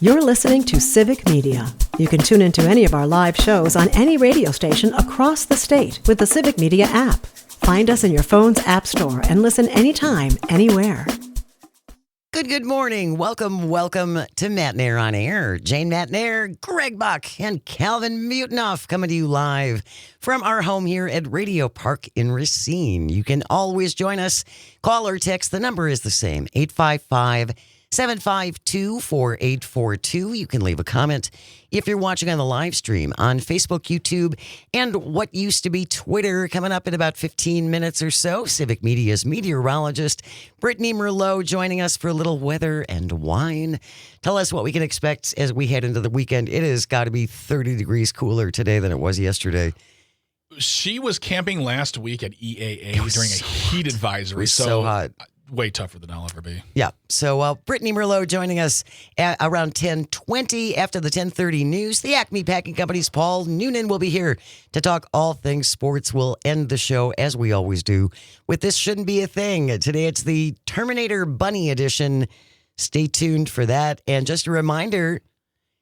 You're listening to Civic Media. You can tune into any of our live shows on any radio station across the state with the Civic Media app. Find us in your phone's app store and listen anytime, anywhere. Good morning. Welcome to Matnair on Air. Jane Matnair, Greg Buck, and Calvin Mutinoff coming to you live from our home here at Radio Park in Racine. You can always join us. Call or text. The number is the same, 855-752-4842. You can leave a comment if you're watching on the live stream on Facebook, YouTube, and what used to be Twitter. Coming up in about 15 minutes or so, Civic Media's meteorologist Brittany Merlot joining us for a little weather and wine. Tell us what we can expect as we head into the weekend. It has got to be 30 degrees cooler today than it was yesterday. She was camping last week at EAA during a heat advisory. It was so hot. Way tougher than I'll ever be. Yeah. So Brittany Merlot joining us at around 10:20 after the 10:30 news. The Acme Packing Company's Paul Noonan will be here to talk all things sports. We'll end the show, as we always do, with This Shouldn't Be a Thing. Today it's the Terminator Bunny edition. Stay tuned for that. And just a reminder,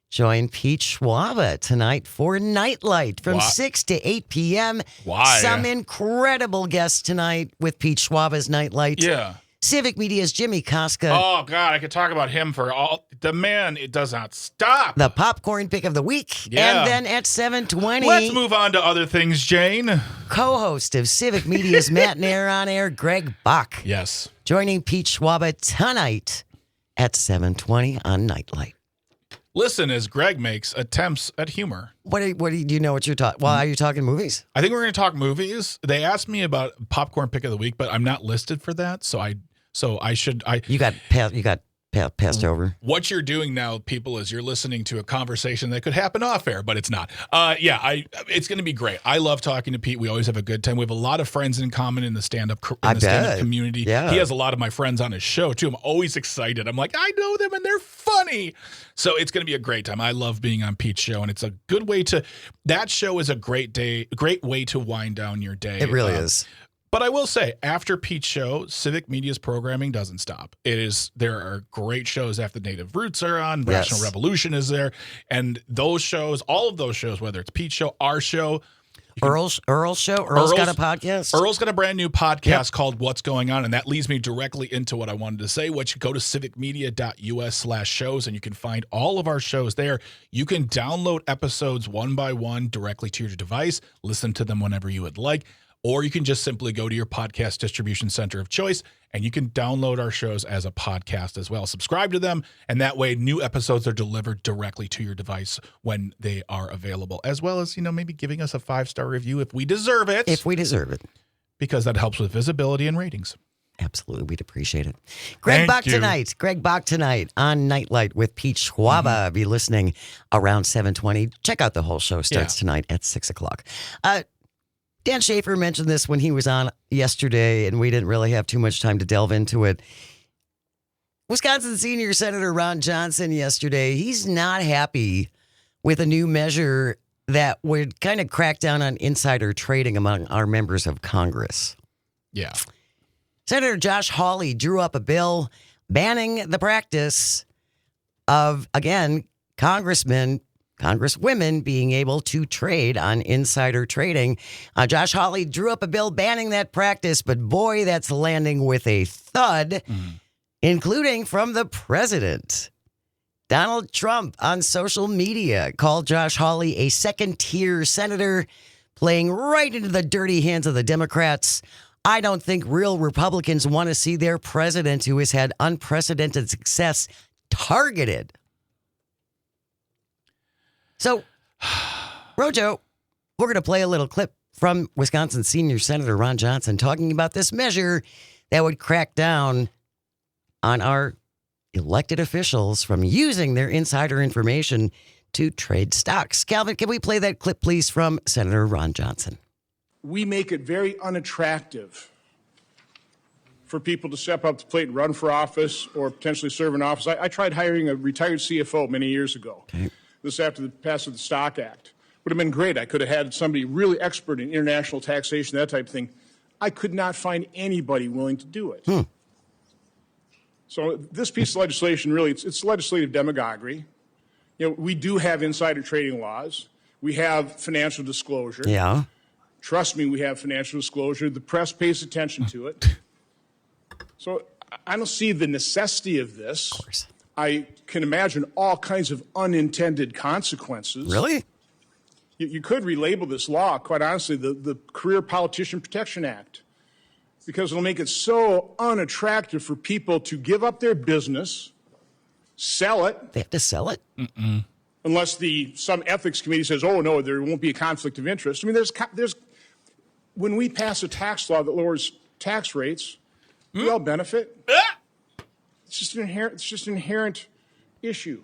join Pete Schwaba tonight for Nightlight from 6 to 8 p.m. Why? Some incredible guests tonight with Pete Schwaba's Nightlight. Yeah. Civic Media's Jimmy Koska. Oh, God, I could talk about him for all... The man, it does not stop. The popcorn pick of the week. Yeah. And then at 7:20... Let's move on to other things, Jane. Co-host of Civic Media's Matnair on Air, Greg Buck. Yes. Joining Pete Schwaba tonight at 7:20 on Nightlight. Listen as Greg makes attempts at humor. What do you know what you're talking? Well, are you talking movies? I think we're going to talk movies. They asked me about popcorn pick of the week, but I'm not listed for that, so I should. You got passed over. What you're doing now, people, is you're listening to a conversation that could happen off air, but it's not. It's going to be great. I love talking to Pete. We always have a good time. We have a lot of friends in common in the stand-up community. Yeah. He has a lot of my friends on his show, too. I'm always excited. I'm like, I know them, and they're funny. So it's going to be a great time. I love being on Pete's show, and it's a good way to – that show is a great way to wind down your day. It really is. But I will say, after Pete's show, Civic Media's programming doesn't stop. There are great shows after Native Roots are on, National Revolution is there, and those shows, all of those shows, whether it's Pete's show, our show, Earl's show. Earl's got a podcast. Earl's got a brand new podcast called What's Going On, and that leads me directly into what I wanted to say, which go to civicmedia.us/shows, and you can find all of our shows there. You can download episodes one by one directly to your device, listen to them whenever you would like. Or you can just simply go to your podcast distribution center of choice, and you can download our shows as a podcast as well. Subscribe to them, and that way new episodes are delivered directly to your device when they are available, as well as, you know, maybe giving us a 5-star review if we deserve it. If we deserve it. Because that helps with visibility and ratings. Absolutely. We'd appreciate it. Greg Buck tonight on Nightlight with Pete Schwaba. Be listening around 7:20. Check out the whole show. Starts tonight at 6 o'clock. Dan Schaefer mentioned this when he was on yesterday, and we didn't really have too much time to delve into it. Wisconsin Senior Senator Ron Johnson yesterday, he's not happy with a new measure that would kind of crack down on insider trading among our members of Congress. Yeah. Senator Josh Hawley drew up a bill banning the practice of, again, congresswomen being able to trade on insider trading. Josh Hawley drew up a bill banning that practice, but boy, that's landing with a thud, including from the president. Donald Trump on social media called Josh Hawley a second-tier senator, playing right into the dirty hands of the Democrats. I don't think real Republicans want to see their president, who has had unprecedented success, targeted. So, Rojo, we're going to play a little clip from Wisconsin Senior Senator Ron Johnson talking about this measure that would crack down on our elected officials from using their insider information to trade stocks. Calvin, can we play that clip, please, from Senator Ron Johnson? We make it very unattractive for people to step up to the plate and run for office or potentially serve in office. I tried hiring a retired CFO many years ago. Okay. This after the passage of the Stock Act. Would have been great. I could have had somebody really expert in international taxation, that type of thing. I could not find anybody willing to do it. So this piece of legislation, really, it's legislative demagoguery. We do have insider trading laws. We have financial disclosure. Yeah. Trust me, we have financial disclosure. The press pays attention to it. So I don't see the necessity of this. Of course. I can imagine all kinds of unintended consequences. Really? You could relabel this law, quite honestly, the Career Politician Protection Act, because it'll make it so unattractive for people to give up their business, sell it. They have to sell it? Mm-mm. Unless some ethics committee says, oh, no, there won't be a conflict of interest. I mean, there's when we pass a tax law that lowers tax rates, we all benefit. It's just an inherent issue.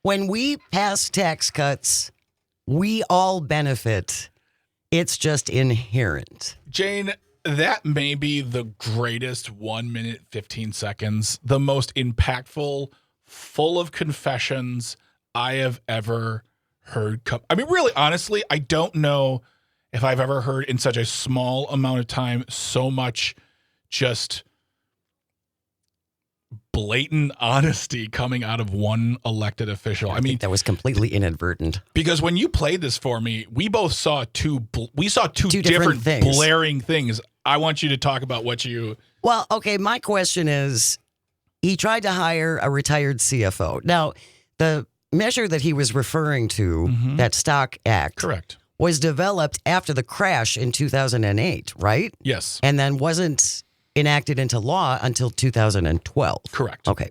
When we pass tax cuts, we all benefit. It's just inherent. Jane, that may be the greatest 1 minute, 15 seconds, the most impactful, full of confessions I have ever heard. I mean, really, honestly, I don't know if I've ever heard in such a small amount of time so much just blatant honesty coming out of one elected official. I mean, that was completely inadvertent. Because when you played this for me, we both saw two different things. Blaring things. I want you to talk about what you... Well, okay, my question is, he tried to hire a retired CFO. Now, the measure that he was referring to, that Stock Act, Correct. was developed after the crash in 2008, right? Yes. And then wasn't enacted into law until 2012. Correct. Okay.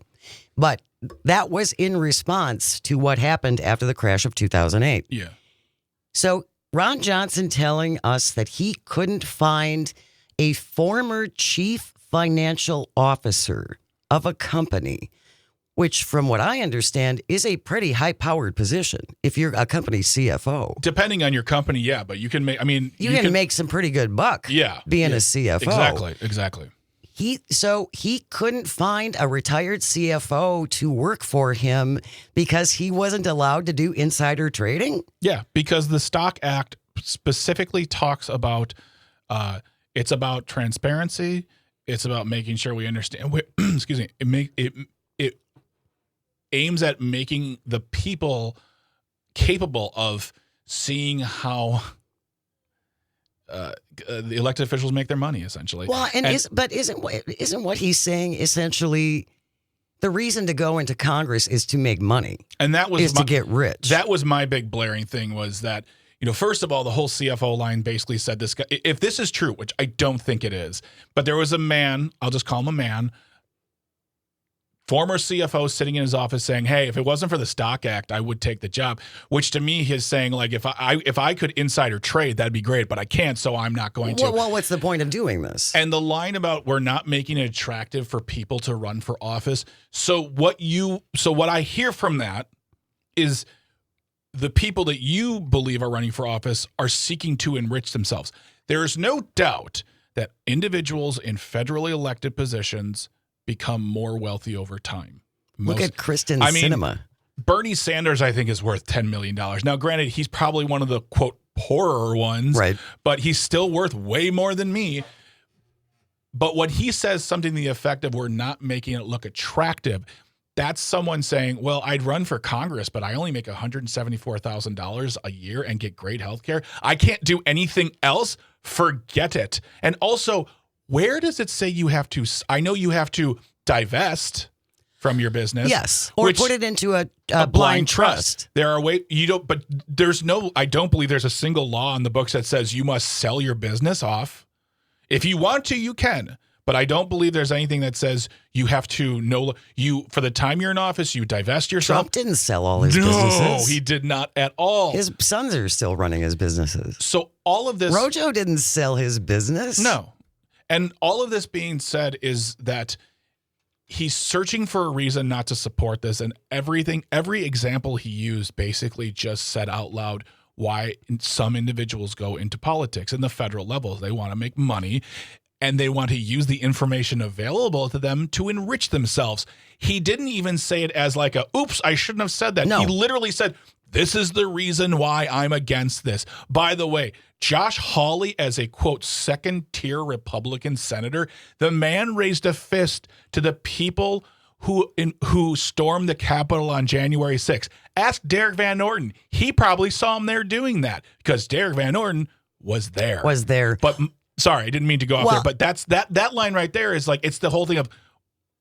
But that was in response to what happened after the crash of 2008. Yeah. So Ron Johnson telling us that he couldn't find a former chief financial officer of a company, which from what I understand is a pretty high-powered position if you're a company CFO. Depending on your company, yeah, but you can make, I mean... You can make some pretty good buck being a CFO. Exactly. He couldn't find a retired CFO to work for him because he wasn't allowed to do insider trading? Yeah, because the Stock Act specifically talks about, it's about transparency. It's about making sure we understand. Excuse me. It aims at making the people capable of seeing how the elected officials make their money, essentially. Well, isn't what he's saying essentially the reason to go into Congress is to make money, and that was to get rich? That was my big blaring thing, was that, first of all, the whole CFO line basically said this guy, if this is true, which I don't think it is, but there was a man, I'll just call him a man, former CFO sitting in his office saying, hey, if it wasn't for the Stock Act, I would take the job, which to me is saying, like, if I could insider trade, that'd be great, but I can't, so I'm not going to. Well, what's the point of doing this? And the line about we're not making it attractive for people to run for office. So what I hear from that is the people that you believe are running for office are seeking to enrich themselves. There is no doubt that individuals in federally elected positions become more wealthy over time. Look at Kristen Sinema. Bernie Sanders, I think, is worth $10 million. Now, granted, he's probably one of the, quote, poorer ones, right? But he's still worth way more than me. But when he says something to the effect of we're not making it look attractive, that's someone saying, well, I'd run for Congress, but I only make $174,000 a year and get great health care. I can't do anything else. Forget it. And also, where does it say you have to? I know you have to divest from your business. Yes, or put it into a blind trust. There are ways you don't, but there's no. I don't believe there's a single law in the books that says you must sell your business off. If you want to, you can. But I don't believe there's anything that says you have to for the time you're in office, you divest yourself. Trump didn't sell all his businesses. No, he did not at all. His sons are still running his businesses. So all of this, Rojo didn't sell his business. No. And all of this being said is that he's searching for a reason not to support this. And every example he used basically just said out loud why some individuals go into politics in the federal level. They want to make money and they want to use the information available to them to enrich themselves. He didn't even say it as like oops, I shouldn't have said that. No. He literally said, this is the reason why I'm against this. By the way, Josh Hawley, as a, quote, second-tier Republican senator, the man raised a fist to the people who stormed the Capitol on January 6th. Ask Derek Van Orton. He probably saw him there doing that because Derek Van Orton was there. But sorry, I didn't mean to go off there. But that's that line right there is like, it's the whole thing of,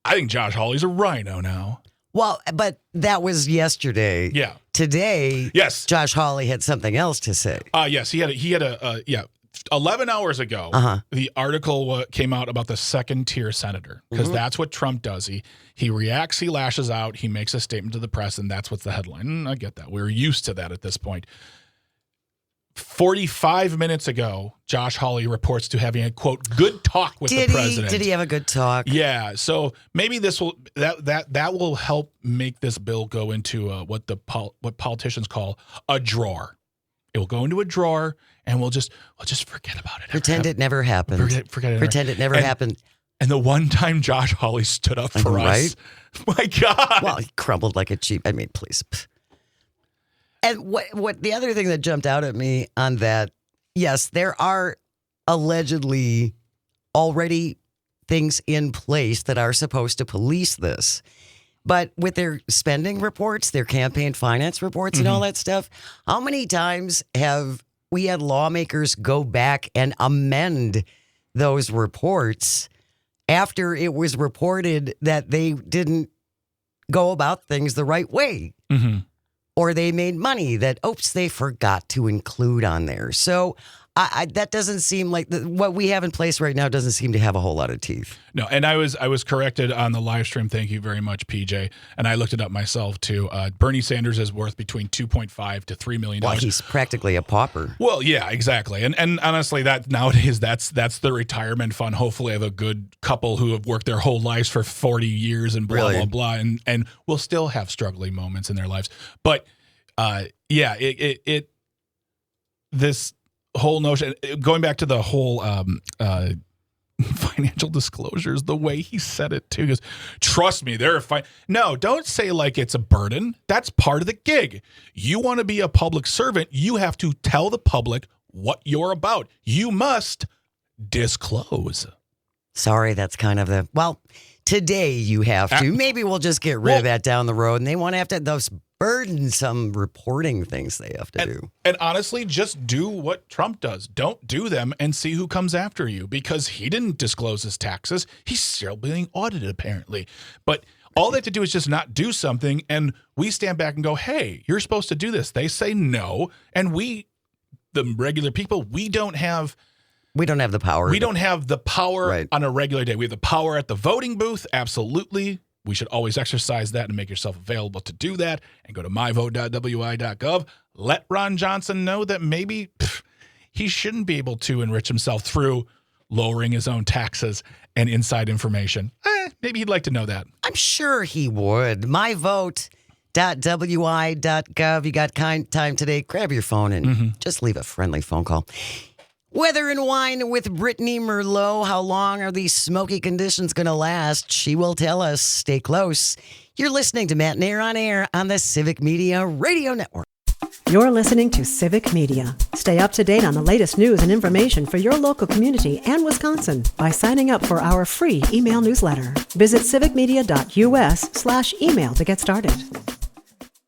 I think Josh Hawley's a rhino now. Well, but that was yesterday. Yeah. Today, yes, Josh Hawley had something else to say. Yes, he had a 11 hours ago, the article came out about the second-tier senator, because that's what Trump does. He reacts, he lashes out, he makes a statement to the press, and that's what's the headline. I get that. We're used to that at this point. 45 minutes ago, Josh Hawley reports to having a, quote, good talk with the president. Did he have a good talk? Yeah. So maybe this will that will help make this bill go into what politicians call a drawer. It will go into a drawer, and we'll just forget about it. Pretend it never happened. Pretend it never happened. And the one time Josh Hawley stood up for us, my God. Well, he crumbled like a cheap. I mean, please. And what the other thing that jumped out at me on that, yes, there are allegedly already things in place that are supposed to police this. But with their spending reports, their campaign finance reports and all that stuff, how many times have we had lawmakers go back and amend those reports after it was reported that they didn't go about things the right way? Or they made money that, they forgot to include on there. So that doesn't seem like what we have in place right now doesn't seem to have a whole lot of teeth. No, and I was corrected on the live stream. Thank you very much, PJ. And I looked it up myself too. Bernie Sanders is worth between $2.5 to $3 million. Well, he's practically a pauper. Well, yeah, exactly. And honestly, that nowadays that's the retirement fund. Hopefully, of a good couple who have worked their whole lives for 40 years and blah blah blah, and will still have struggling moments in their lives. But this whole notion, going back to the whole financial disclosures, the way he said it too, because trust me, they're fine. No, don't say like it's a burden. That's part of the gig. You want to be a public servant, you have to tell the public what you're about. You must disclose. Sorry, that's kind of today you have to. Maybe we'll just get rid of that down the road, and they want to have to those burdensome reporting things they have to do. And honestly, just do what Trump does. Don't do them and see who comes after you, because he didn't disclose his taxes. He's still being audited, apparently. But all they have to do is just not do something, and we stand back and go, hey, you're supposed to do this. They say no, and we, the regular people, we don't have the power. We don't have the power on a regular day. We have the power at the voting booth, absolutely. We should always exercise that and make yourself available to do that. And go to myvote.wi.gov. Let Ron Johnson know that maybe he shouldn't be able to enrich himself through lowering his own taxes and inside information. Maybe he'd like to know that. I'm sure he would. Myvote.wi.gov. You got time today. Grab your phone and just leave a friendly phone call. Weather and Wine with Brittany Merlot. How long are these smoky conditions going to last? She will tell us. Stay close. You're listening to Matt and Air on Air on the Civic Media Radio Network. You're listening to Civic Media. Stay up to date on the latest news and information for your local community and Wisconsin by signing up for our free email newsletter. Visit civicmedia.us/email to get started.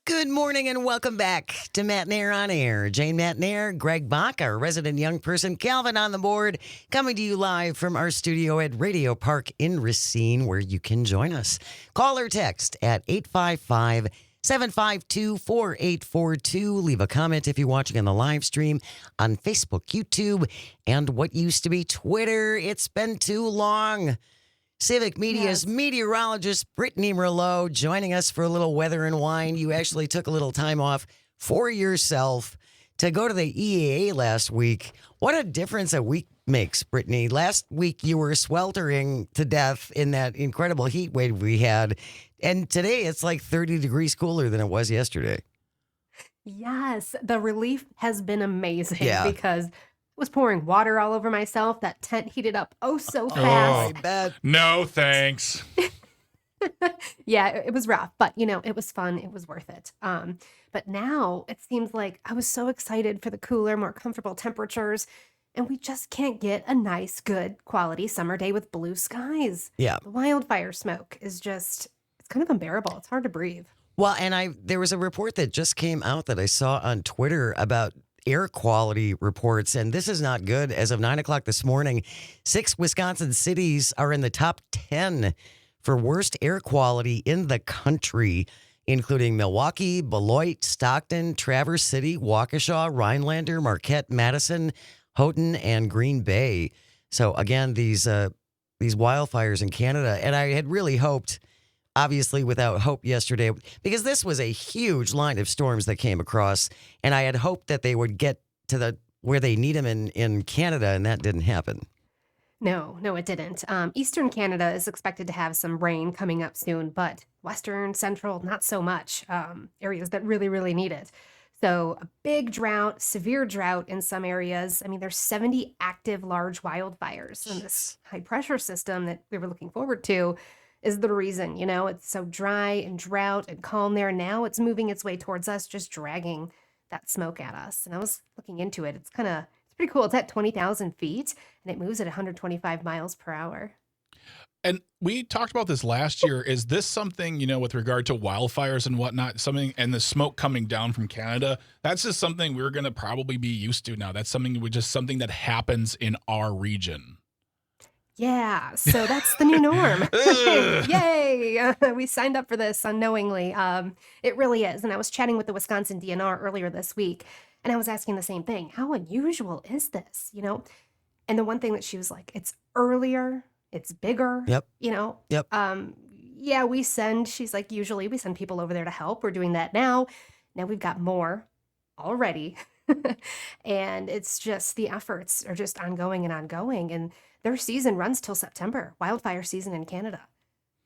Good morning and welcome back to Matt and Air on Air. Jane Matt and Air, Greg Bach, our resident young person, Calvin on the board, coming to you live from our studio at Radio Park in Racine, where you can join us. Call or text at 855-752-4842. Leave a comment if you're watching on the live stream on Facebook, YouTube, and what used to be Twitter. It's been too long. Civic Media's meteorologist, Brittany Merlot, joining us for a little weather and wine. You actually took a little time off for yourself to go to the EAA last week. What a difference a week makes, Brittany. Last week, you were sweltering to death in that incredible heat wave we had. And today, it's like 30 degrees cooler than it was yesterday. Yes, the relief has been amazing because was pouring water all over myself. That tent heated up so fast. I bet. No, thanks. Yeah, it was rough, but it was fun. It was worth it. But now it seems like I was so excited for the cooler, more comfortable temperatures, and we just can't get a nice, good quality summer day with blue skies. Yeah. The wildfire smoke is just, It's kind of unbearable. It's hard to breathe. Well, and there was a report that just came out that I saw on Twitter about air quality reports, and this is not good. As of 9 o'clock this morning, 6 Wisconsin cities are in the top 10 for worst air quality in the country, including Milwaukee, Beloit, Stockton, Traverse City, Waukesha, Rhinelander, Marquette, Madison, Houghton, and Green Bay. So again, these wildfires in Canada, and I had really hoped, obviously without hope yesterday, because this was a huge line of storms that came across, and I had hoped that they would get to where they need them in Canada, and that didn't happen. No, it didn't. Eastern Canada is expected to have some rain coming up soon, but Western, Central, not so much. Areas that really, really need it. So a big drought, severe drought in some areas. I mean, there's 70 active large wildfires, and this high pressure system that we were looking forward to is the reason. It's so dry and drought and calm there. Now it's moving its way towards us, just dragging that smoke at us. And I was looking into it. It's pretty cool. It's at 20,000 feet, and it moves at 125 miles per hour. And we talked about this last year. Is this something, with regard to wildfires and whatnot, something, and the smoke coming down from Canada, that's just something we're going to probably be used to now. That's something that happens in our region. Yeah, so that's the new norm. Yay! We signed up for this unknowingly. It really is. And I was chatting with the Wisconsin DNR earlier this week, and I was asking the same thing. How unusual is this, And the one thing that she was like, it's earlier, it's bigger. Yep. Yep. Yeah, she's like, usually we send people over there to help. We're doing that now. Now we've got more already. And it's just, the efforts are just ongoing. And their season runs till September, wildfire season in Canada.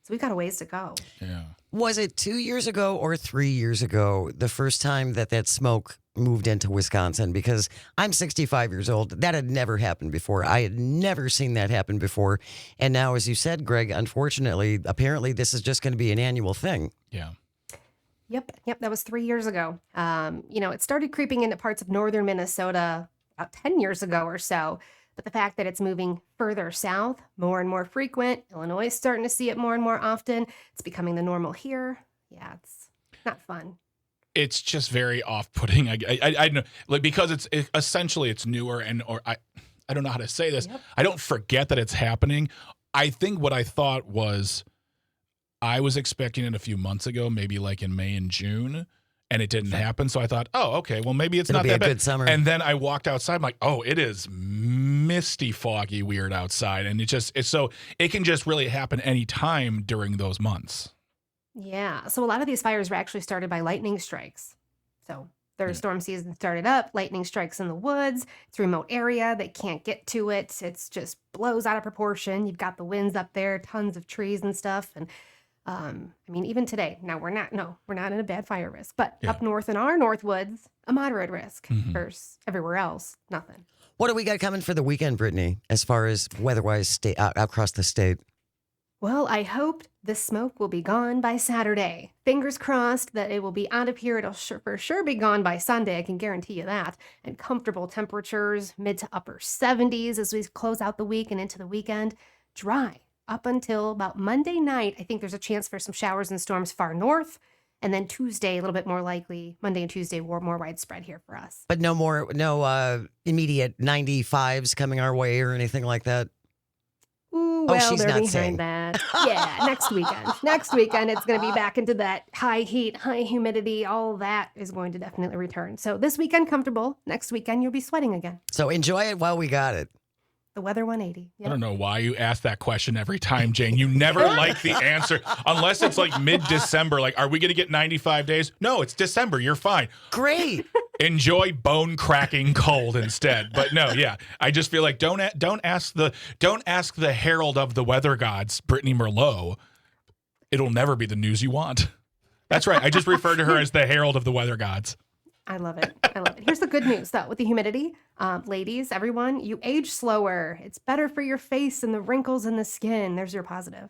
So we've got a ways to go. Yeah. Was it 2 years ago or 3 years ago, the first time that smoke moved into Wisconsin? Because I'm 65 years old. That had never happened before. I had never seen that happen before. And now, as you said, Greg, unfortunately, apparently this is just going to be an annual thing. Yeah. Yep. That was 3 years ago. It started creeping into parts of northern Minnesota about 10 years ago or so. But the fact that it's moving further south, more and more frequent, Illinois is starting to see it more and more often. It's becoming the normal here. Yeah, it's not fun. It's just very off-putting. I know, because it's essentially it's newer, and I don't know how to say this. Yep. I don't forget that it's happening. I think what I thought was I was expecting it a few months ago, maybe like in May and June. And it didn't happen, so I thought, oh, okay, well, maybe it'll not that bad. Good summer. And then I walked outside, I'm like, oh, it is misty, foggy, weird outside, and it can just really happen any time during those months. Yeah, so a lot of these fires were actually started by lightning strikes. So their storm season started up, lightning strikes in the woods. It's a remote area, they can't get to it. It's just blows out of proportion. You've got the winds up there, tons of trees and stuff, and even today, now we're not in a bad fire risk, but up north in our north woods, a moderate risk. Versus everywhere else, nothing. What do we got coming for the weekend, Brittany, as far as weather-wise across the state? Well, I hope the smoke will be gone by Saturday. Fingers crossed that it will be out of here. It'll for sure be gone by Sunday. I can guarantee you that. And comfortable temperatures, mid to upper 70s as we close out the week and into the weekend. Dry up until about Monday night. I think there's a chance for some showers and storms far north. And then Tuesday, a little bit more likely. Monday and Tuesday were more widespread here for us. But no immediate 95s coming our way or anything like that? Ooh, well, she's they're not behind saying that. Yeah, next weekend. Next weekend, it's going to be back into that high heat, high humidity. All that is going to definitely return. So this weekend, comfortable. Next weekend, you'll be sweating again. So enjoy it while we got it. The weather 180. Yep. I don't know why you ask that question every time, Jane. You never like the answer unless it's like mid-December. Like, are we going to get 95 days? No, it's December. You're fine. Great. Enjoy bone-cracking cold instead. But no, yeah, I just feel like don't ask the herald of the weather gods, Brittany Merlot. It'll never be the news you want. That's right. I just refer to her as the herald of the weather gods. I love it. Here's the good news, though, with the humidity. Ladies, everyone, you age slower. It's better for your face and the wrinkles in the skin. There's your positive.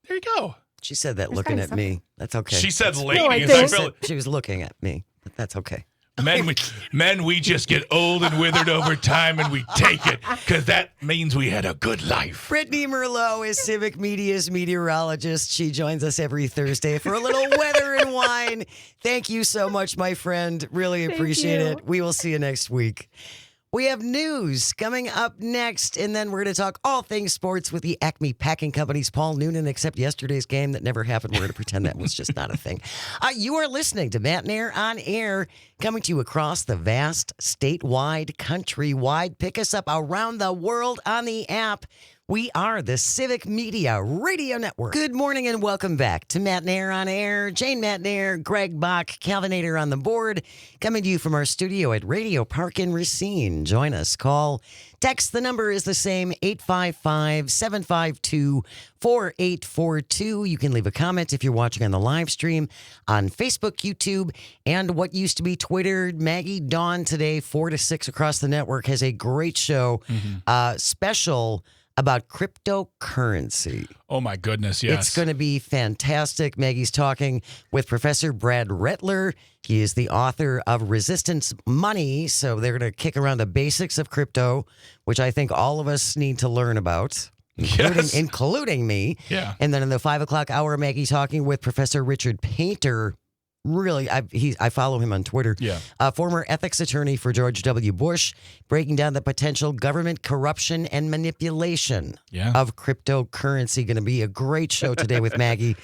There you go. She said that looking at me. That's okay. She said No, ladies. I She was looking at me, but that's okay. Men, we just get old and withered over time, and we take it because that means we had a good life. Brittany Merlot is Civic Media's meteorologist. She joins us every Thursday for a little weather and wine. Thank you so much, my friend. Really appreciate it. We will see you next week. We have news coming up next, and then we're going to talk all things sports with the Acme Packing Company's Paul Noonan, except yesterday's game that never happened. We're going to pretend that was just not a thing. You are listening to Matt and Air on Air, coming to you across the vast, statewide, countrywide. Pick us up around the world on the app. We are the Civic Media Radio Network. Good morning and welcome back to Matt and Air on Air. Jane Matt and Air, Greg Bach, Calvinator on the board, coming to you from our studio at Radio Park in Racine. Join us. Call. Text. The number is the same, 855-752-4842. You can leave a comment if you're watching on the live stream on Facebook, YouTube, and what used to be Twitter. Maggie Dawn today, 4 to 6 across the network, has a great show, special about cryptocurrency. Oh, my goodness, yes. It's going to be fantastic. Maggie's talking with Professor Brad Rettler. He is the author of Resistance Money, so they're going to kick around the basics of crypto, which I think all of us need to learn about, including me. Yeah. And then in the 5 o'clock hour, Maggie talking with Professor Richard Painter. Really, I follow him on Twitter. Yeah. Former ethics attorney for George W. Bush, breaking down the potential government corruption and manipulation of cryptocurrency. Going to be a great show today with Maggie.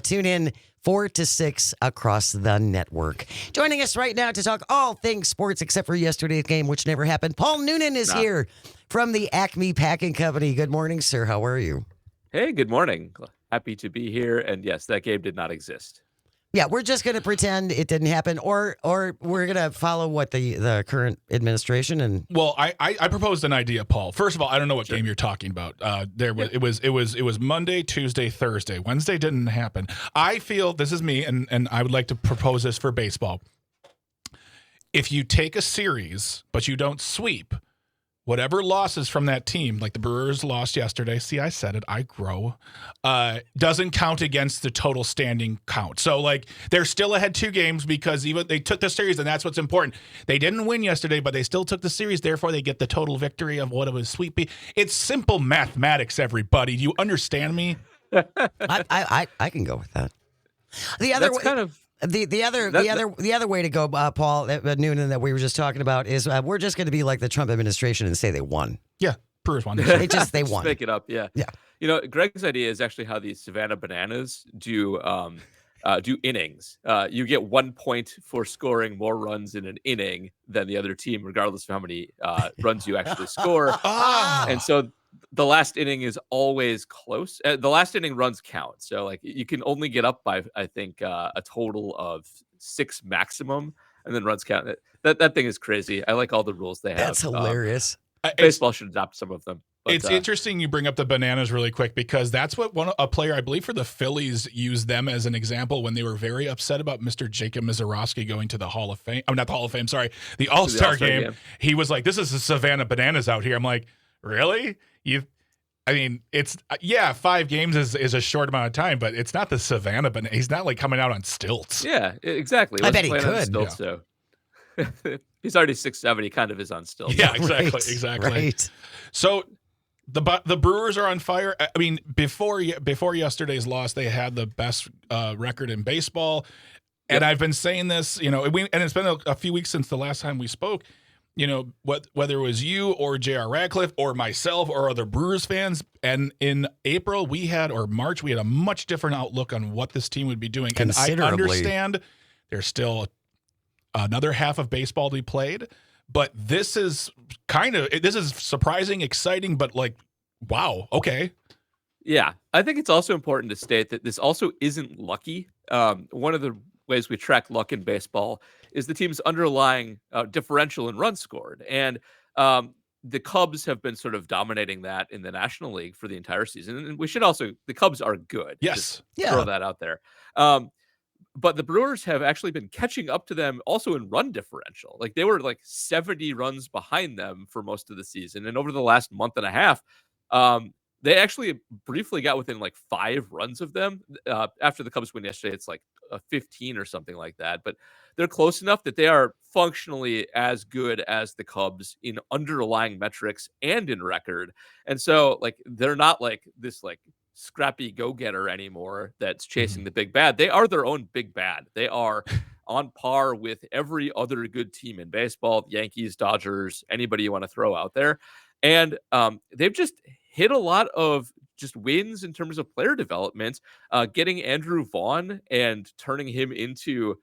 Tune in 4 to 6 across the network. Joining us right now to talk all things sports except for yesterday's game, which never happened. Paul Noonan is here from the Acme Packing Company. Good morning, sir. How are you? Hey, good morning. Happy to be here. And yes, that game did not exist. Yeah, we're just going to pretend it didn't happen, or we're going to follow what the current administration and. Well, I proposed an idea, Paul. First of all, I don't know what game you're talking about. It was Monday, Tuesday, Thursday. Wednesday didn't happen. I feel this is me, and I would like to propose this for baseball. If you take a series but you don't sweep, whatever losses from that team, like the Brewers lost yesterday, see, I said it, I grow, doesn't count against the total standing count. So, like, they're still ahead 2 games because even they took the series, and that's what's important. They didn't win yesterday, but they still took the series. Therefore, they get the total victory of what it was sweep. It's simple mathematics, everybody. Do you understand me? I can go with that. The other That's kind of... The other way to go, Paul Noonan, that we were just talking about is we're just going to be like the Trump administration and say they won. Yeah, Brewers won. They won. Pick it up, yeah. Yeah. You know, Greg's idea is actually how the Savannah Bananas do innings. You get 1 point for scoring more runs in an inning than the other team, regardless of how many runs you actually score. And so the last inning is always close. The last inning runs count. So, like, you can only get up by, I think, a total of 6 maximum, and then runs count. That thing is crazy. I like all the rules they have. That's hilarious. Baseball should adopt some of them. But, it's interesting you bring up the Bananas really quick because that's what a player, I believe, for the Phillies used them as an example when they were very upset about Mr. Jacob Misiorowski going to the Hall of Fame. I'm not the Hall of Fame, sorry. The All-Star game. He was like, this is the Savannah Bananas out here. I'm like, really? It's 5 games is a short amount of time, but it's not the Savannah Bananas. He's not like coming out on stilts. Yeah, exactly. I bet he could. Stilts, so. He's already 6'7". He kind of is on stilts. Yeah, exactly. Right. So the Brewers are on fire. I mean, before yesterday's loss, they had the best record in baseball. And I've been saying this, and it's been a few weeks since the last time we spoke. Whether it was you or J.R. Radcliffe or myself or other Brewers fans, and in April or March, we had a much different outlook on what this team would be doing. And I understand there's still another half of baseball to be played, but this is surprising, exciting, but like, wow, okay. Yeah, I think it's also important to state that this also isn't lucky. One of the ways we track luck in baseball is the team's underlying differential in runs scored. And the Cubs have been sort of dominating that in the National League for the entire season. And the Cubs are good. Yes. Throw that out there. But the Brewers have actually been catching up to them also in run differential. Like, they were like 70 runs behind them for most of the season. And over the last month and a half, they actually briefly got within like 5 runs of them. After the Cubs win yesterday, it's like a 15 or something like that. But they're close enough that they are functionally as good as the Cubs in underlying metrics and in record. And so, like, they're not like this, like, scrappy go-getter anymore that's chasing the big bad. They are their own big bad. They are on par with every other good team in baseball, Yankees, Dodgers, anybody you want to throw out there. And they've just hit a lot of just wins in terms of player development, getting Andrew Vaughn and turning him into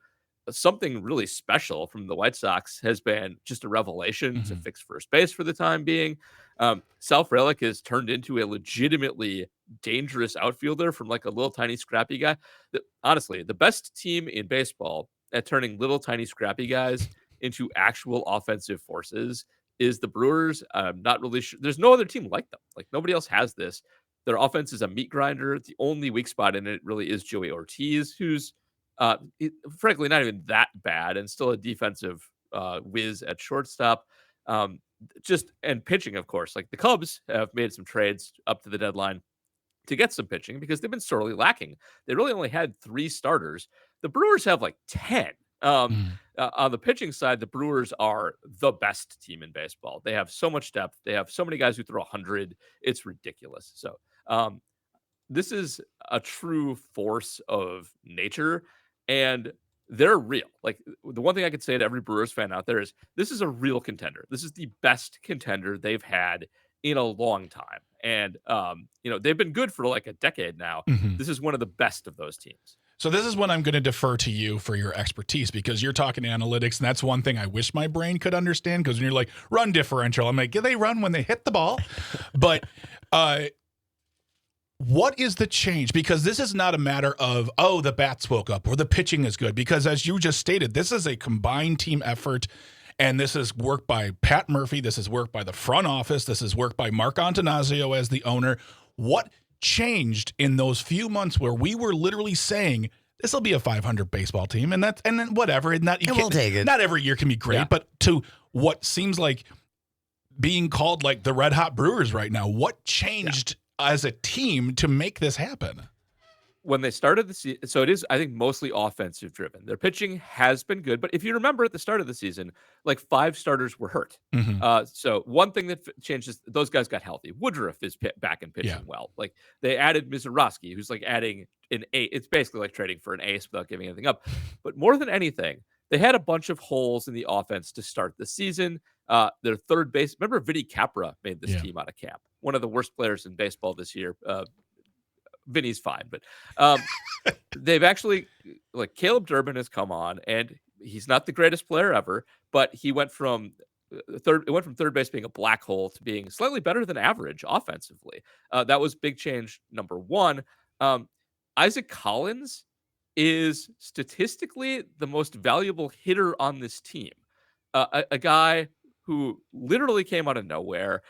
something really special from the White Sox has been just a revelation to fix first base for the time being. Sal Frelick has turned into a legitimately dangerous outfielder from like a little tiny scrappy guy. Honestly, the best team in baseball at turning little tiny scrappy guys into actual offensive forces is the Brewers. I'm not really sure. There's no other team like them. Like, nobody else has this. Their offense is a meat grinder. The only weak spot in it really is Joey Ortiz, who's frankly not even that bad and still a defensive whiz at shortstop. Just and pitching, of course. Like, the Cubs have made some trades up to the deadline to get some pitching because they've been sorely lacking. They really only had 3 starters. The Brewers have like 10. On the pitching side, the Brewers are the best team in baseball. They have so much depth. They have so many guys who throw 100. It's ridiculous. So this is a true force of nature, and they're real. Like, the one thing I could say to every Brewers fan out there is this is a real contender. This is the best contender they've had in a long time. And, they've been good for like a decade now. This is one of the best of those teams. So this is when I'm going to defer to you for your expertise, because you're talking analytics, and that's one thing I wish my brain could understand, because when you're like, run differential, I'm like, yeah, they run when they hit the ball. But what is the change? Because this is not a matter of, oh, the bats woke up or the pitching is good, because as you just stated, this is a combined team effort. And this is work by Pat Murphy. This is work by the front office. This is work by Mark Antanasio as the owner. What changed in those few months where we were literally saying this will be a 500 baseball team, and then whatever, and we'll take it. Not every year can be great, but to what seems like being called like the Red Hot Brewers right now, what changed as a team to make this happen? When they started the season, so it is, I think, mostly offensive driven. Their pitching has been good, but if you remember at the start of the season, like 5 starters were hurt. So one thing that changed is those guys got healthy. Woodruff is back and pitching well. Like, they added Mizorowski, who's like adding an ace. It's basically like trading for an ace without giving anything up. But more than anything, they had a bunch of holes in the offense to start the season. Their third base, remember Vinny Capra made this team out of camp. One of the worst players in baseball this year. Vinny's fine, but they've actually, like, Caleb Durbin has come on, and he's not the greatest player ever, but he went from third base being a black hole to being slightly better than average offensively. That was big change number 1. Isaac Collins is statistically the most valuable hitter on this team. A guy who literally came out of nowhere,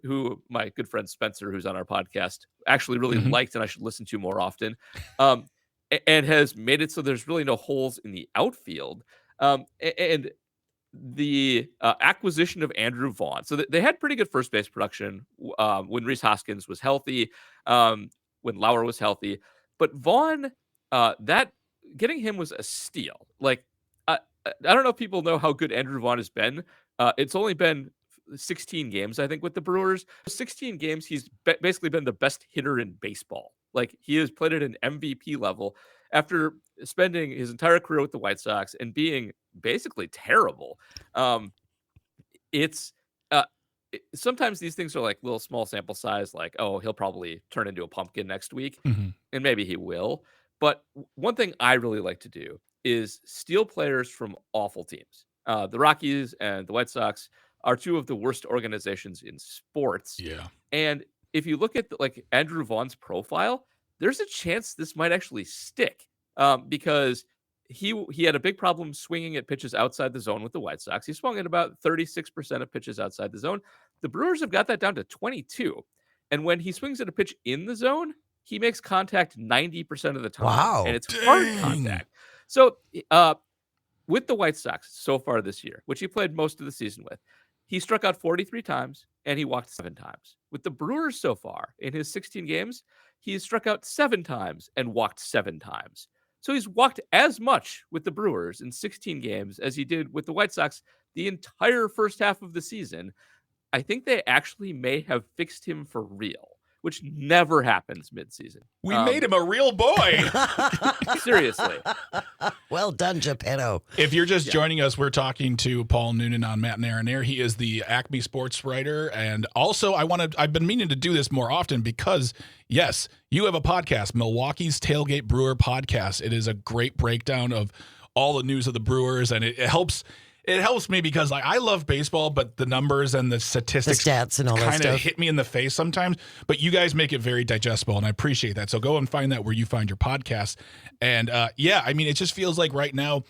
who my good friend Spencer, who's on our podcast, actually really liked and I should listen to more often, and has made it so there's really no holes in the outfield. And the acquisition of Andrew Vaughn. So they had pretty good first base production when Rhys Hoskins was healthy, when Lauer was healthy. But Vaughn, that getting him was a steal. Like, I don't know if people know how good Andrew Vaughn has been. It's only been 16 games, I think, with the Brewers. 16 games, he's basically been the best hitter in baseball. Like, he has played at an MVP level after spending his entire career with the White Sox and being basically terrible. Sometimes these things are like little small sample size, like, oh, he'll probably turn into a pumpkin next week, and maybe he will. But one thing I really like to do is steal players from awful teams. The Rockies and the White Sox are 2 of the worst organizations in sports. Yeah. And if you look at like Andrew Vaughn's profile, there's a chance this might actually stick, because he had a big problem swinging at pitches outside the zone with the White Sox. He swung at about 36% of pitches outside the zone. The Brewers have got that down to 22. And when he swings at a pitch in the zone, he makes contact 90% of the time. Wow. And it's hard contact. So with the White Sox so far this year, which he played most of the season with, he struck out 43 times and he walked 7 times. With the Brewers so far in his 16 games, he's struck out 7 times and walked 7 times. So he's walked as much with the Brewers in 16 games as he did with the White Sox the entire first half of the season. I think they actually may have fixed him for real, which never happens midseason. We made him a real boy. Seriously. Well done, Geppetto. If you're just joining us, we're talking to Paul Noonan on Matt and Aaron Air. He is the Acme sports writer. And also, I've been meaning to do this more often because, yes, you have a podcast, Milwaukee's Tailgate Brewer Podcast. It is a great breakdown of all the news of the Brewers, and it helps me because I love baseball, but the numbers and the statistics, the stats and all that kind stuff of hit me in the face sometimes. But you guys make it very digestible, and I appreciate that. So go and find that where you find your podcast. And it just feels like right now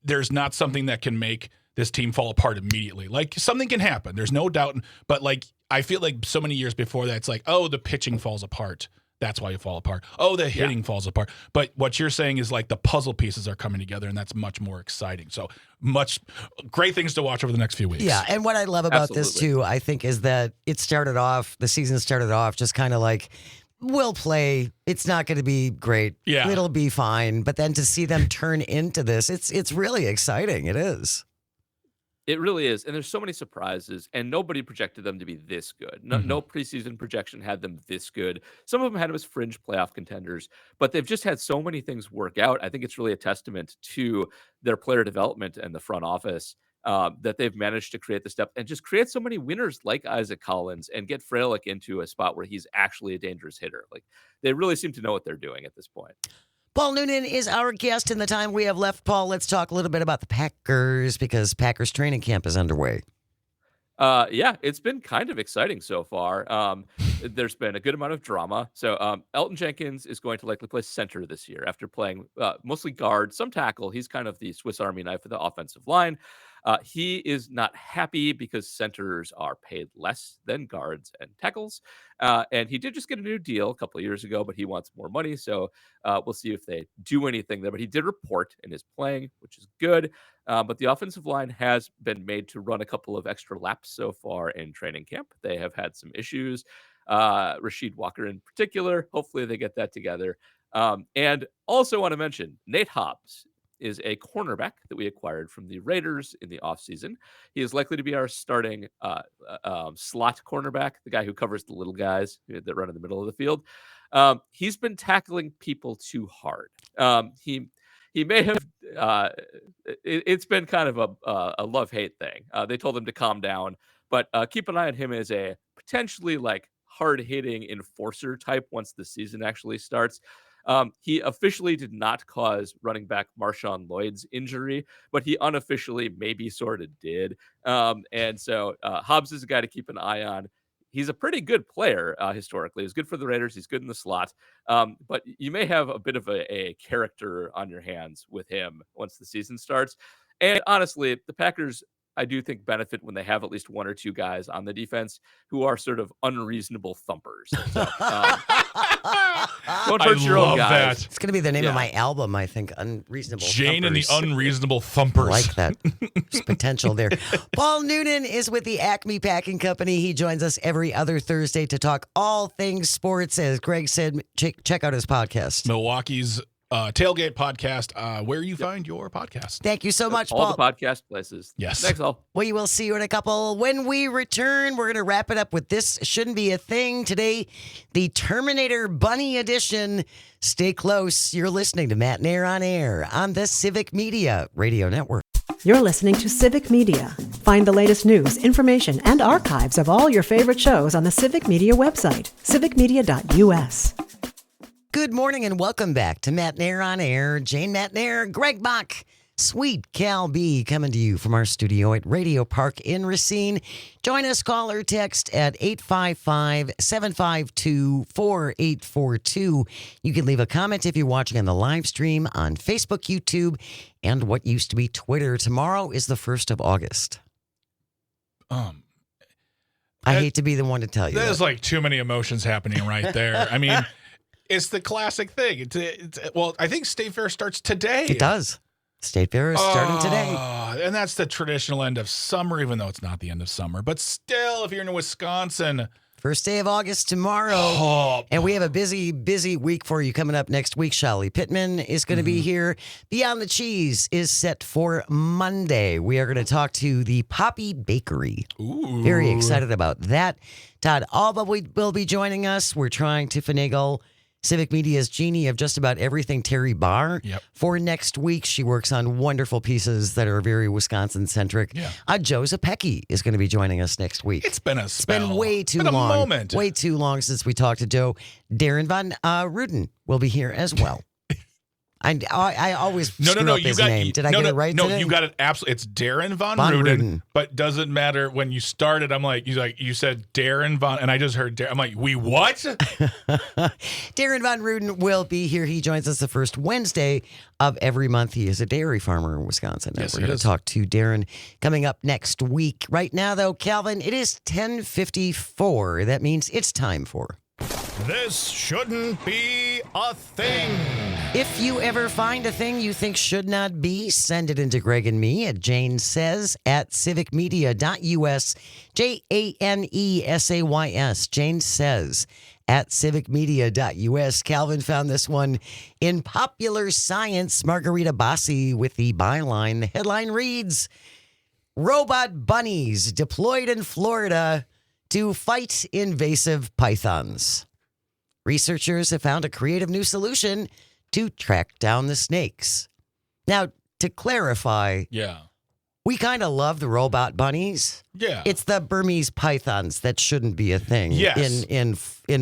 there's not something that can make this team fall apart immediately. Like something can happen, there's no doubt. But like I feel like so many years before that, it's like, oh, the pitching falls apart. That's why you fall apart. Oh, the hitting falls apart. But what you're saying is like the puzzle pieces are coming together, and that's much more exciting. So much great things to watch over the next few weeks. Yeah, and what I love about this too, I think, is that the season started off just kind of like, we'll play. It's not going to be great. Yeah. It'll be fine. But then to see them turn into this, it's really exciting. It is. It really is. And there's so many surprises, and nobody projected them to be this good. No preseason projection had them this good. Some of them had them as fringe playoff contenders, but they've just had so many things work out. I think it's really a testament to their player development and the front office that they've managed to create this depth and just create so many winners like Isaac Collins and get Frelick into a spot where he's actually a dangerous hitter. Like they really seem to know what they're doing at this point. Paul Noonan is our guest in the time we have left. Paul, let's talk a little bit about the Packers because Packers training camp is underway. It's been kind of exciting so far. There's been a good amount of drama. So Elton Jenkins is going to likely play center this year after playing mostly guard, some tackle. He's kind of the Swiss Army knife of the offensive line. He is not happy because centers are paid less than guards and tackles. And he did just get a new deal a couple of years ago, but he wants more money. So we'll see if they do anything there. But he did report and is playing, which is good. But the offensive line has been made to run a couple of extra laps so far in training camp. They have had some issues. Rasheed Walker in particular. Hopefully they get that together. And also want to mention Nate Hobbs is a cornerback that we acquired from the Raiders in the offseason. He is likely to be our starting slot cornerback, the guy who covers the little guys that run in the middle of the field. He's been tackling people too hard. He may have it's been kind of a love-hate thing. They told him to calm down, but keep an eye on him as a potentially like hard-hitting enforcer type once the season actually starts. He officially did not cause running back Marshawn Lloyd's injury, but he unofficially maybe sort of did. And so Hobbs is a guy to keep an eye on. He's a pretty good player historically. He's good for the Raiders. He's good in the slot. But you may have a bit of a character on your hands with him once the season starts. And honestly, the Packers, I do think, benefit when they have at least one or two guys on the defense who are sort of unreasonable thumpers. So, don't hurt your own guys. It's going to be the name of my album, I think. Unreasonable Jane Thumpers. and the Unreasonable Thumpers. I like that. There's potential there. Paul Noonan is with the Acme Packing Company. He joins us every other Thursday to talk all things sports. As Greg said, check out his podcast. Milwaukee's Tailgate Podcast, where you find your podcast. Thank you so much, all Paul. the podcast places. Yes. Thanks, all. We will see you in a couple. When we return, we're going to wrap it up with This Shouldn't Be a Thing. Today, the Terminator Bunny Edition. Stay close. You're listening to Matt and Aaron on Air on the Civic Media Radio Network. You're listening to Civic Media. Find the latest news, information, and archives of all your favorite shows on the Civic Media website, civicmedia.us. Good morning and welcome back to Matt and Aaron on Air. Jane Matt, Greg Bach, Sweet Cal B coming to you from our studio at Radio Park in Racine. Join us, call or text at 855-752-4842. You can leave a comment if you're watching on the live stream on Facebook, YouTube, and what used to be Twitter. Tomorrow is the 1st of August. I hate to be the one to tell you There's that. like too many emotions happening right there. I mean, it's the classic thing. Well, I think State Fair starts today. It does. State Fair is starting today. And that's the traditional end of summer, even though it's not the end of summer. But still, if you're in Wisconsin, First day of August tomorrow. Oh. And we have a busy, busy week for you coming up next week. Shelly Pittman is going to be here. Beyond the Cheese is set for Monday. We are going to talk to the Poppy Bakery. Ooh. Very excited about that. Todd Alba will be joining us. We're trying to finagle Civic Media's genie of just about everything Terry Barr for next week. She works on wonderful pieces that are very Wisconsin-centric. Yeah. Joe Zapecki is going to be joining us next week. It's been a spell. It's been way too been long. A moment. Way too long since we talked to Joe. Darren Von Ruden will be here as well. I always screw up his name. Did I get it right No, today? you got it absolutely. It's Darren Von Ruden, but doesn't matter. When you started, I'm like, you said Darren Von, and I just heard Darren. I'm like, we what? Darren Von Ruden will be here. He joins us the first Wednesday of every month. He is a dairy farmer in Wisconsin. Yes, we're going to talk to Darren coming up next week. Right now, though, Calvin, it is 10:54. That means it's time for... This shouldn't be a thing. If you ever find a thing you think should not be, send it into Greg and me at janesays at civicmedia.us. JANESAYS. Jane says at civicmedia.us. Calvin found this one in Popular Science. Margarita Bossi with the byline. The headline reads, Robot bunnies deployed in Florida to fight invasive pythons. Researchers have found a creative new solution to track down the snakes. Now, to clarify, we kind of love the robot bunnies. Yeah. It's the Burmese pythons that shouldn't be a thing in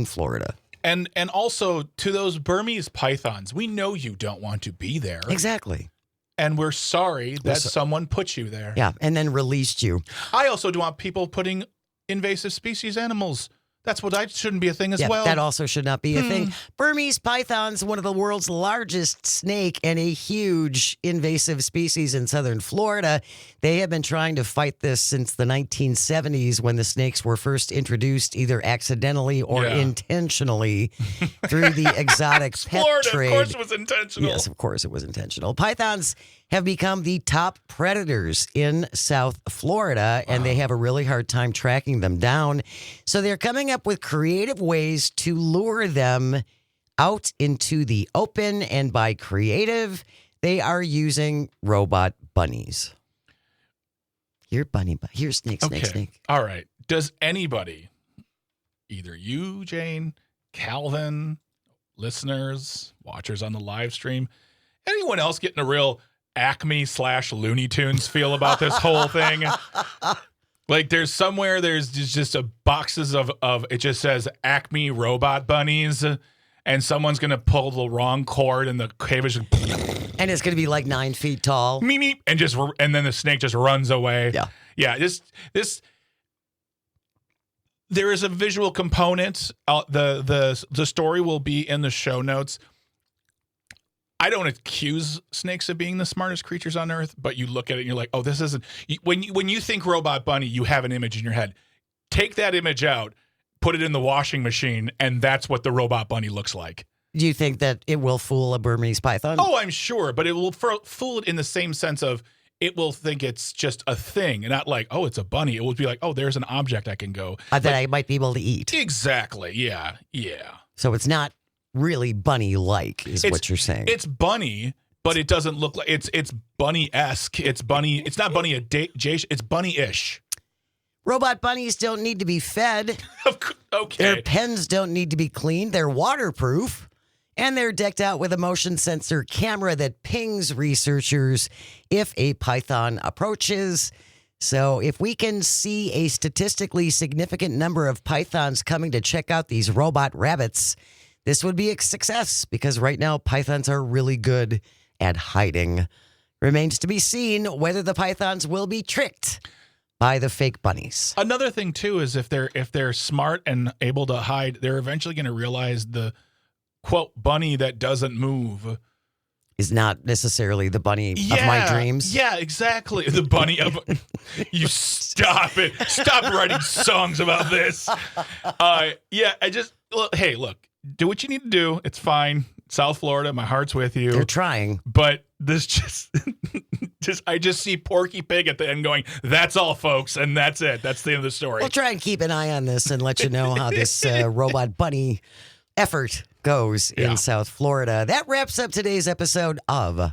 Florida. And also to those Burmese pythons, we know you don't want to be there. Exactly. And we're sorry that someone put you there. Yeah, and then released you. I also don't want people putting invasive species animals. That's what shouldn't be a thing as well. That also should not be a thing. Burmese pythons, one of the world's largest snake and a huge invasive species in southern Florida. They have been trying to fight this since the 1970s when the snakes were first introduced either accidentally or intentionally through the exotic pet Florida, trade. of course it was intentional. Yes, of course it was intentional. Pythons have become the top predators in South Florida, and they have a really hard time tracking them down. So they're coming up with creative ways to lure them out into the open, and by creative, they are using robot bunnies. Here, here's snake. All right. Does anybody, either you, Jane, Calvin, listeners, watchers on the live stream, anyone else getting a real Acme/Looney Tunes feel about this whole thing? Like there's just a boxes of it just says Acme robot bunnies, and someone's gonna pull the wrong cord and the cave is and it's gonna be like 9 feet tall. Meep, and then the snake just runs away. Yeah. This there is a visual component. The story will be in the show notes. I don't accuse snakes of being the smartest creatures on earth, but you look at it and you're like, oh, this isn't. When you think robot bunny, you have an image in your head. Take that image out, put it in the washing machine, and that's what the robot bunny looks like. Do you think that it will fool a Burmese python? Oh, I'm sure, but it will fool it in the same sense of it will think it's just a thing, and not like, oh, it's a bunny. It will be like, oh, there's an object I can go. That I might be able to eat. Exactly. Yeah. So it's not really bunny-like, is what you're saying. It's bunny, but it doesn't look like it's bunny-esque. It's bunny. It's not bunny it's bunny-ish. Robot bunnies don't need to be fed. Okay. Their pens don't need to be cleaned. They're waterproof. And they're decked out with a motion sensor camera that pings researchers if a python approaches. So if we can see a statistically significant number of pythons coming to check out these robot rabbits, this would be a success because right now pythons are really good at hiding. Remains to be seen whether the pythons will be tricked by the fake bunnies. Another thing too is if they're smart and able to hide, they're eventually going to realize the quote bunny that doesn't move is not necessarily the bunny of my dreams. Yeah, exactly. The bunny of you. Stop it. Stop writing songs about this. Look, do what you need to do. It's fine. South Florida, my heart's with you. They're trying. But this just I just see Porky Pig at the end going, "That's all, folks," and that's it. That's the end of the story. We'll try and keep an eye on this and let you know how this robot bunny effort goes in South Florida. That wraps up today's episode of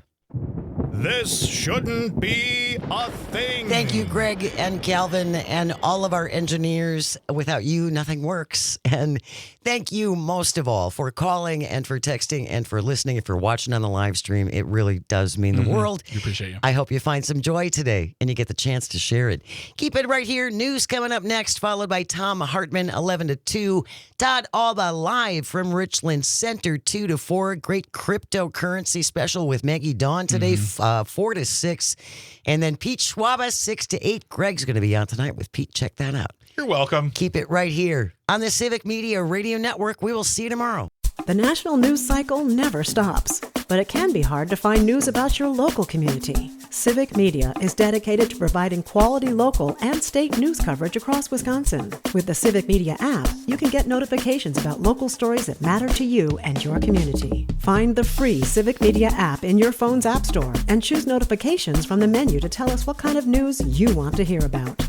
This Shouldn't Be a Thing. Thank you, Greg and Calvin, and all of our engineers. Without you, nothing works. And thank you most of all for calling and for texting and for listening. If you're watching on the live stream, it really does mean the world. We appreciate you. I hope you find some joy today and you get the chance to share it. Keep it right here. News coming up next, followed by Tom Hartman, 11 to 2. Todd Alba live from Richland Center, 2 to 4. Great cryptocurrency special with Maggie Dawn today, 4 to 6. And then Pete Schwaba, 6 to 8. Greg's going to be on tonight with Pete. Check that out. You're welcome. Keep it right here on the Civic Media Radio Network. We will see you tomorrow. The national news cycle never stops, but it can be hard to find news about your local community. Civic Media is dedicated to providing quality local and state news coverage across Wisconsin. With the Civic Media app, you can get notifications about local stories that matter to you and your community. Find the free Civic Media app in your phone's app store and choose notifications from the menu to tell us what kind of news you want to hear about.